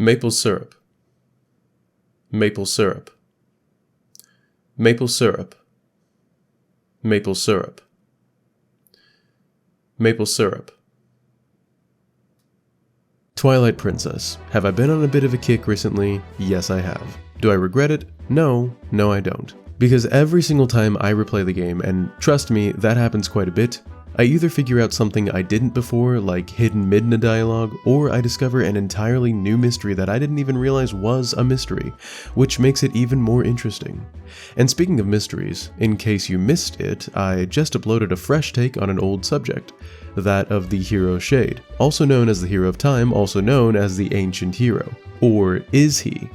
Maple syrup. Maple syrup. Maple syrup. Maple syrup. Maple syrup. Twilight Princess. Have I been on a bit of a kick recently? Yes, I have. Do I regret it? No, I don't. Because every single time I replay the game, and trust me, that happens quite a bit, I either figure out something I didn't before, like hidden mid in a dialogue, or I discover an entirely new mystery that I didn't even realize was a mystery, which makes it even more interesting. And speaking of mysteries, in case you missed it, I just uploaded a fresh take on an old subject, that of the hero Shade, also known as the Hero of Time, also known as the Ancient Hero. Or is he?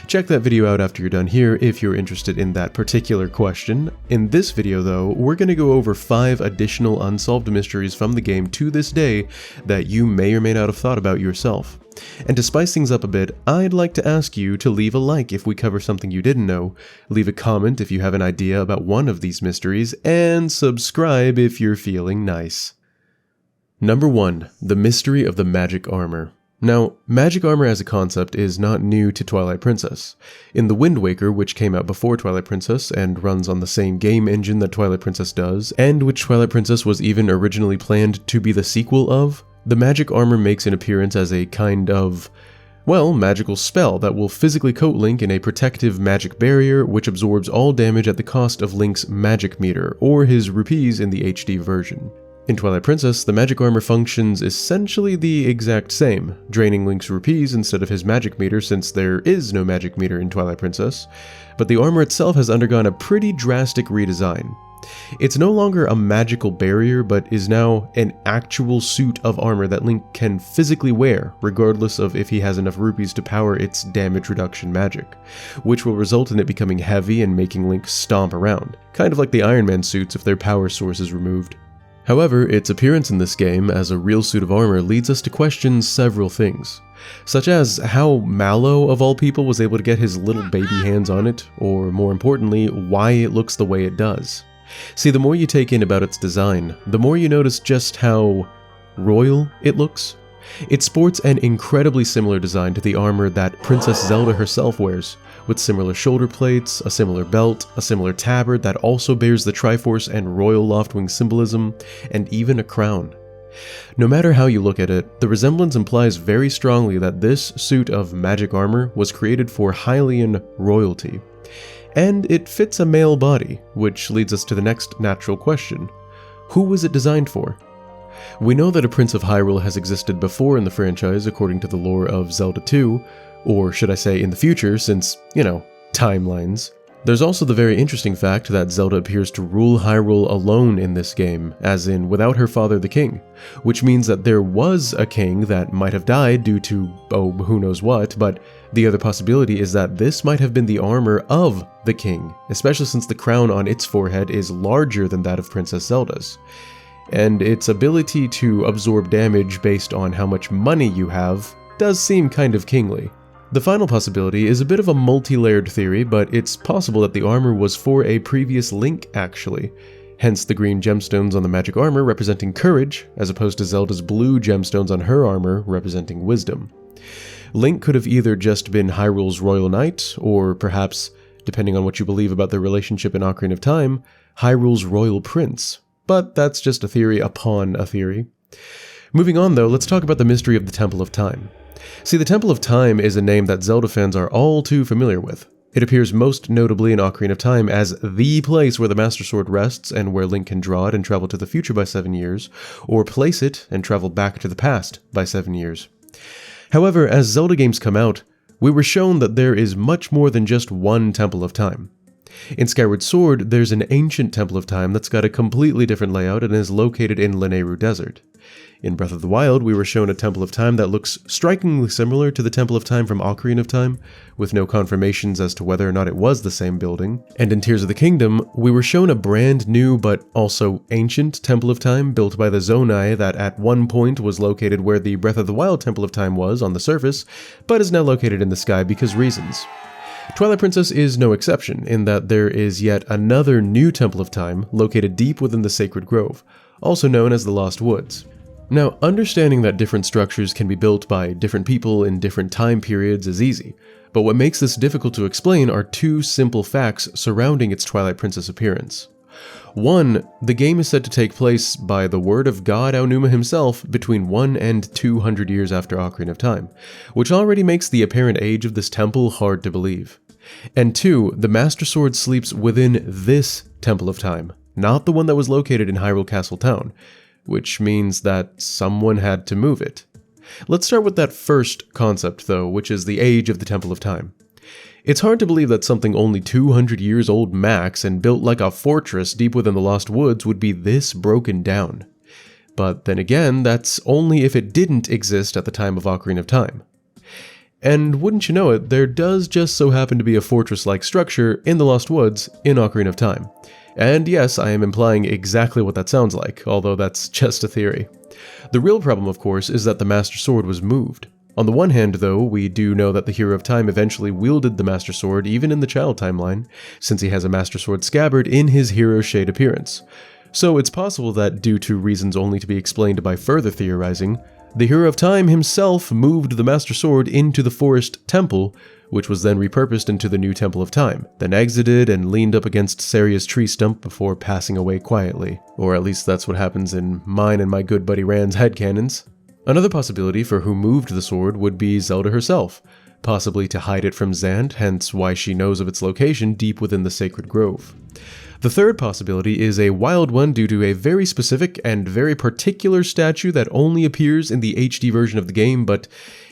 Check that video out after you're done here if you're interested in that particular question. In this video though, we're going to go over 5 additional unsolved mysteries from the game to this day that you may or may not have thought about yourself. And to spice things up a bit, I'd like to ask you to leave a like if we cover something you didn't know, leave a comment if you have an idea about one of these mysteries, and subscribe if you're feeling nice. Number 1. The Mystery of the Magic Armor. Now, magic armor as a concept is not new to Twilight Princess. In The Wind Waker, which came out before Twilight Princess and runs on the same game engine that Twilight Princess does, and which Twilight Princess was even originally planned to be the sequel of, the magic armor makes an appearance as a kind of, well, magical spell that will physically coat Link in a protective magic barrier which absorbs all damage at the cost of Link's magic meter, or his rupees in the HD version. In Twilight Princess, the magic armor functions essentially the exact same, draining Link's rupees instead of his magic meter since there is no magic meter in Twilight Princess, but the armor itself has undergone a pretty drastic redesign. It's no longer a magical barrier, but is now an actual suit of armor that Link can physically wear, regardless of if he has enough rupees to power its damage reduction magic, which will result in it becoming heavy and making Link stomp around, kind of like the Iron Man suits if their power source is removed. However, its appearance in this game as a real suit of armor leads us to question several things, such as how Mallow of all people was able to get his little baby hands on it, or more importantly, why it looks the way it does. See, the more you take in about its design, the more you notice just how royal it looks. It sports an incredibly similar design to the armor that Princess Zelda herself wears, with similar shoulder plates, a similar belt, a similar tabard that also bears the Triforce and Royal Loftwing symbolism, and even a crown. No matter how you look at it, the resemblance implies very strongly that this suit of magic armor was created for Hylian royalty. And it fits a male body, which leads us to the next natural question. Who was it designed for? We know that a Prince of Hyrule has existed before in the franchise according to the lore of Zelda 2, or should I say in the future since, timelines. There's also the very interesting fact that Zelda appears to rule Hyrule alone in this game, as in without her father the king, which means that there was a king that might have died due to, who knows what, but the other possibility is that this might have been the armor of the king, especially since the crown on its forehead is larger than that of Princess Zelda's. And its ability to absorb damage based on how much money you have does seem kind of kingly. The final possibility is a bit of a multi-layered theory, but it's possible that the armor was for a previous Link actually, hence the green gemstones on the magic armor representing courage, as opposed to Zelda's blue gemstones on her armor representing wisdom. Link could have either just been Hyrule's royal knight, or perhaps, depending on what you believe about their relationship in Ocarina of Time, Hyrule's royal prince. But that's just a theory upon a theory. Moving on though, let's talk about the mystery of the Temple of Time. See, the Temple of Time is a name that Zelda fans are all too familiar with. It appears most notably in Ocarina of Time as the place where the Master Sword rests and where Link can draw it and travel to the future by 7 years, or place it and travel back to the past by 7 years. However, as Zelda games come out, we were shown that there is much more than just one Temple of Time. In Skyward Sword, there's an ancient Temple of Time that's got a completely different layout and is located in Lanayru Desert. In Breath of the Wild, we were shown a Temple of Time that looks strikingly similar to the Temple of Time from Ocarina of Time, with no confirmations as to whether or not it was the same building. And in Tears of the Kingdom, we were shown a brand new but also ancient Temple of Time built by the Zonai that at one point was located where the Breath of the Wild Temple of Time was on the surface, but is now located in the sky because reasons. Twilight Princess is no exception, in that there is yet another new Temple of Time located deep within the Sacred Grove, also known as the Lost Woods. Now, understanding that different structures can be built by different people in different time periods is easy, but what makes this difficult to explain are two simple facts surrounding its Twilight Princess appearance. One, the game is said to take place by the word of God Aonuma himself between 1 and 200 years after Ocarina of Time, which already makes the apparent age of this temple hard to believe. And two, the Master Sword sleeps within this Temple of Time, not the one that was located in Hyrule Castle Town, which means that someone had to move it. Let's start with that first concept though, which is the age of the Temple of Time. It's hard to believe that something only 200 years old max and built like a fortress deep within the Lost Woods would be this broken down. But then again, that's only if it didn't exist at the time of Ocarina of Time. And wouldn't you know it, there does just so happen to be a fortress-like structure in the Lost Woods in Ocarina of Time. And yes, I am implying exactly what that sounds like, although that's just a theory. The real problem, of course, is that the Master Sword was moved. On the one hand, though, we do know that the Hero of Time eventually wielded the Master Sword even in the Child Timeline, since he has a Master Sword scabbard in his Hero Shade appearance. So it's possible that, due to reasons only to be explained by further theorizing, the Hero of Time himself moved the Master Sword into the Forest Temple, which was then repurposed into the new Temple of Time, then exited and leaned up against Saria's tree stump before passing away quietly. Or at least that's what happens in mine and my good buddy Rand's headcanons. Another possibility for who moved the sword would be Zelda herself, possibly to hide it from Zand, hence why she knows of its location deep within the Sacred Grove. The third possibility is a wild one due to a very specific and very particular statue that only appears in the HD version of the game, but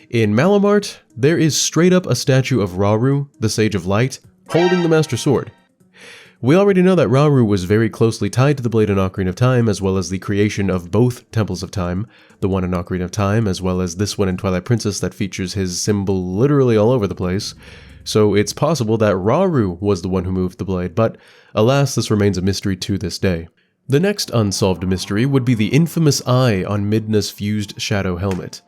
in Malamart, there is straight up a statue of Rauru, the Sage of Light, holding the Master Sword. We already know that Rauru was very closely tied to the blade in Ocarina of Time, as well as the creation of both Temples of Time, the one in Ocarina of Time, as well as this one in Twilight Princess that features his symbol literally all over the place. So it's possible that Rauru was the one who moved the blade, but alas, this remains a mystery to this day. The next unsolved mystery would be the infamous eye on Midna's fused shadow helmet.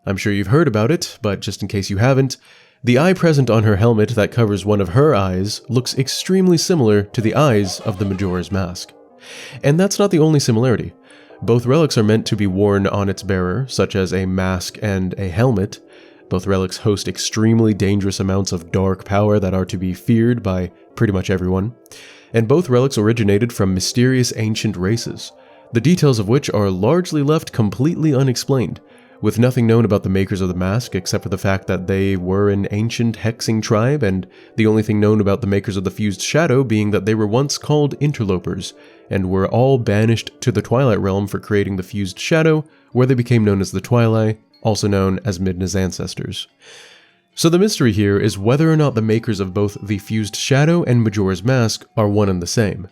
I'm sure you've heard about it, but just in case you haven't, the eye present on her helmet that covers one of her eyes looks extremely similar to the eyes of the Majora's Mask. And that's not the only similarity. Both relics are meant to be worn on its bearer, such as a mask and a helmet. Both relics host extremely dangerous amounts of dark power that are to be feared by pretty much everyone. And both relics originated from mysterious ancient races, the details of which are largely left completely unexplained, with nothing known about the makers of the mask except for the fact that they were an ancient hexing tribe, and the only thing known about the makers of the fused shadow being that they were once called interlopers, and were all banished to the Twilight Realm for creating the fused shadow, where they became known as the Twilight, also known as Midna's ancestors. So the mystery here is whether or not the makers of both the fused shadow and Majora's Mask are one and the same.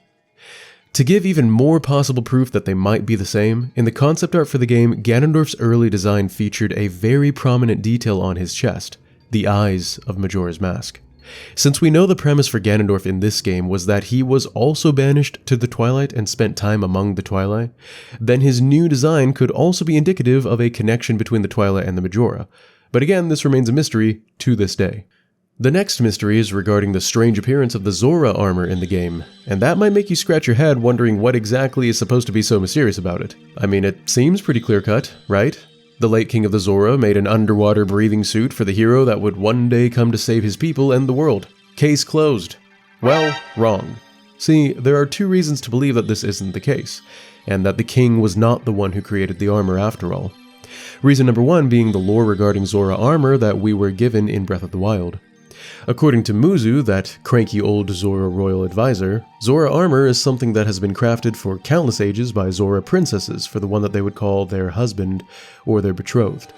To give even more possible proof that they might be the same, in the concept art for the game, Ganondorf's early design featured a very prominent detail on his chest, the eyes of Majora's Mask. Since we know the premise for Ganondorf in this game was that he was also banished to the Twilight and spent time among the Twilight, then his new design could also be indicative of a connection between the Twilight and the Majora. But again, this remains a mystery to this day. The next mystery is regarding the strange appearance of the Zora armor in the game, and that might make you scratch your head wondering what exactly is supposed to be so mysterious about it. I mean, it seems pretty clear-cut, right? The late king of the Zora made an underwater breathing suit for the hero that would one day come to save his people and the world. Case closed. Well, wrong. See, there are two reasons to believe that this isn't the case, and that the king was not the one who created the armor after all. Reason number one being the lore regarding Zora armor that we were given in Breath of the Wild. According to Muzu, that cranky old Zora royal advisor, Zora armor is something that has been crafted for countless ages by Zora princesses for the one that they would call their husband or their betrothed.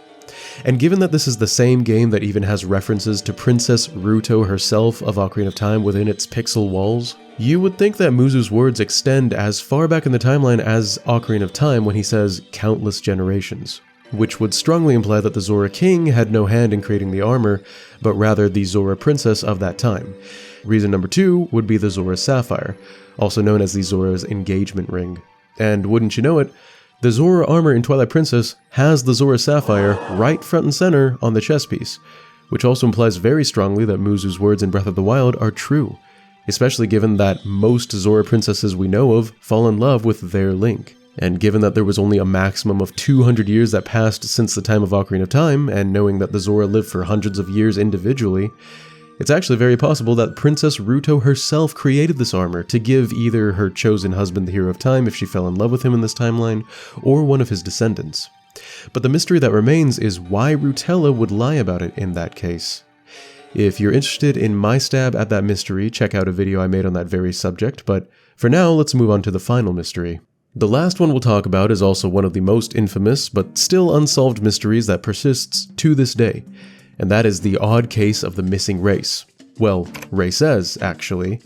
And given that this is the same game that even has references to Princess Ruto herself of Ocarina of Time within its pixel walls, you would think that Muzu's words extend as far back in the timeline as Ocarina of Time when he says countless generations, which would strongly imply that the Zora King had no hand in creating the armor, but rather the Zora Princess of that time. Reason number two would be the Zora Sapphire, also known as the Zora's engagement ring. And wouldn't you know it, the Zora armor in Twilight Princess has the Zora Sapphire right front and center on the chest piece, which also implies very strongly that Muzu's words in Breath of the Wild are true, especially given that most Zora princesses we know of fall in love with their Link. And given that there was only a maximum of 200 years that passed since the time of Ocarina of Time, and knowing that the Zora lived for hundreds of years individually, it's actually very possible that Princess Ruto herself created this armor to give either her chosen husband the Hero of Time if she fell in love with him in this timeline, or one of his descendants. But the mystery that remains is why Rutella would lie about it in that case. If you're interested in my stab at that mystery, check out a video I made on that very subject, but for now, let's move on to the final mystery. The last one we'll talk about is also one of the most infamous, but still unsolved mysteries that persists to this day, and that is the odd case of the missing race. Well, races, actually.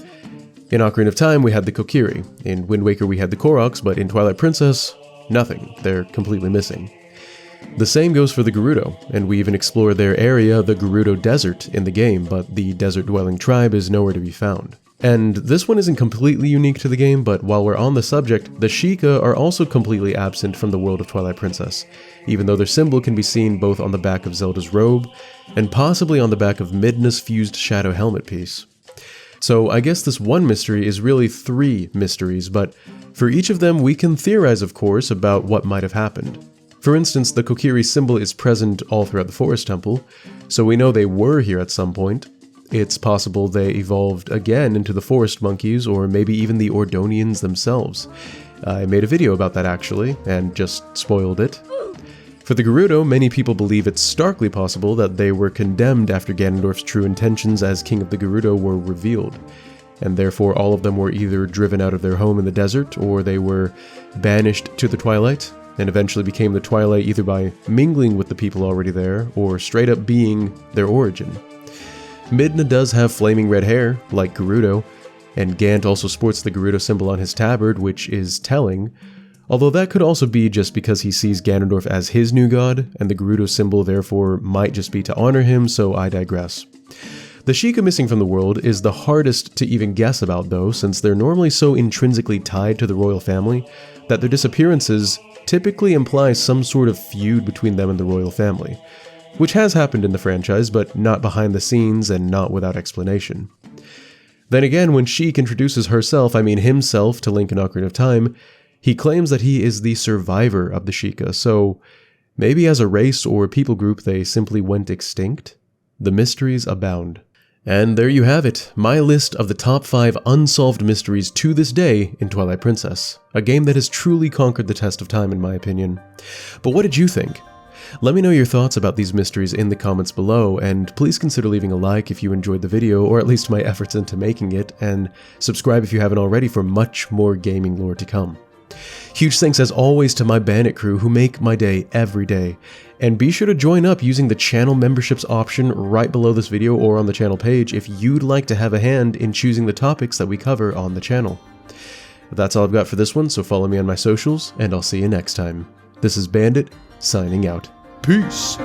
In Ocarina of Time, we had the Kokiri. In Wind Waker, we had the Koroks, but in Twilight Princess, nothing. They're completely missing. The same goes for the Gerudo, and we even explore their area, the Gerudo Desert, in the game, but the desert-dwelling tribe is nowhere to be found. And this one isn't completely unique to the game, but while we're on the subject, the Sheikah are also completely absent from the world of Twilight Princess, even though their symbol can be seen both on the back of Zelda's robe, and possibly on the back of Midna's fused shadow helmet piece. So I guess this one mystery is really 3 mysteries, but for each of them we can theorize, of course, about what might have happened. For instance, the Kokiri symbol is present all throughout the Forest Temple, so we know they were here at some point. It's possible they evolved again into the forest monkeys, or maybe even the Ordonians themselves. I made a video about that actually, and just spoiled it. For the Gerudo, many people believe it's starkly possible that they were condemned after Ganondorf's true intentions as King of the Gerudo were revealed, and therefore all of them were either driven out of their home in the desert, or they were banished to the Twilight, and eventually became the Twilight either by mingling with the people already there, or straight up being their origin. Midna does have flaming red hair, like Gerudo, and Gant also sports the Gerudo symbol on his tabard, which is telling, although that could also be just because he sees Ganondorf as his new god, and the Gerudo symbol therefore might just be to honor him, so I digress. The Sheikah missing from the world is the hardest to even guess about though, since they're normally so intrinsically tied to the royal family that their disappearances typically imply some sort of feud between them and the royal family, which has happened in the franchise, but not behind the scenes and not without explanation. Then again, when Sheik introduces himself to Link in Ocarina of Time, he claims that he is the survivor of the Sheikah, so maybe as a race or people group they simply went extinct? The mysteries abound. And there you have it, my list of the top 5 unsolved mysteries to this day in Twilight Princess, a game that has truly conquered the test of time in my opinion. But what did you think? Let me know your thoughts about these mysteries in the comments below, and please consider leaving a like if you enjoyed the video, or at least my efforts into making it, and subscribe if you haven't already for much more gaming lore to come. Huge thanks as always to my bandit crew who make my day every day, and be sure to join up using the channel memberships option right below this video or on the channel page if you'd like to have a hand in choosing the topics that we cover on the channel. That's all I've got for this one, so follow me on my socials, and I'll see you next time. This is Bandit, signing out. Peace!